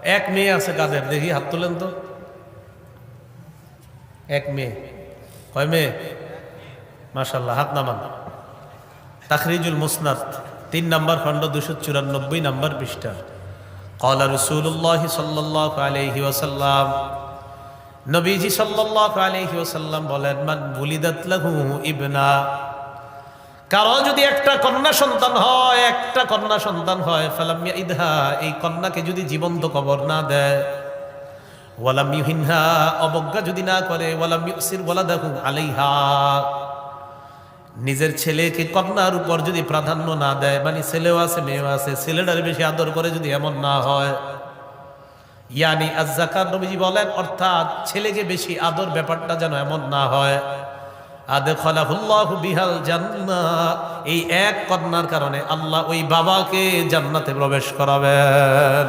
এক মেয়ে আছে কাদের? দেখি হাত তোলেন তো। এক মেয়ে। কয় মেয়ে? মাশাআল্লাহ, হাত নামান। তাখরিজুল মুসনাদ 3 নম্বর খণ্ড 294 নম্বর পৃষ্ঠা। ক্বালা রাসূলুল্লাহ সাল্লাল্লাহু আলাইহি ওয়াসাল্লাম, নবীজি সাল্লাল্লাহু আলাইহি ওয়াসাল্লাম বলেন, মান বুলিদাত লাহু ইবনা, কারো যদি একটা কন্যা সন্তান হয়, ফালাম ইয়াইদহা, এই কন্যাকে যদি জীবন্ত কবর না দেয়, ওয়ালাম ইউহিনহা, অবজ্ঞা যদি না করে, ওয়ালাম ইউসির ওয়ালাদাহু আলাইহা, নিজের ছেলেকে কন্যার উপর যদি প্রাধান্য না দেয়, মানে ছেলেও আছে মেয়েও আছে, ছেলেটার বেশি আদর করে যদি এমন না হয়, ইয়ানি আয-যাকার, নবীজি বলেন অর্থাৎ ছেলেকে বেশি আদর ব্যাপারটা যেন এমন না হয়, আদখালাহুল্লাহু বিহাল জান্নাহ, এই এক কন্যার কারণে আল্লাহ ওই বাবাকে জান্নাতে প্রবেশ করাবেন।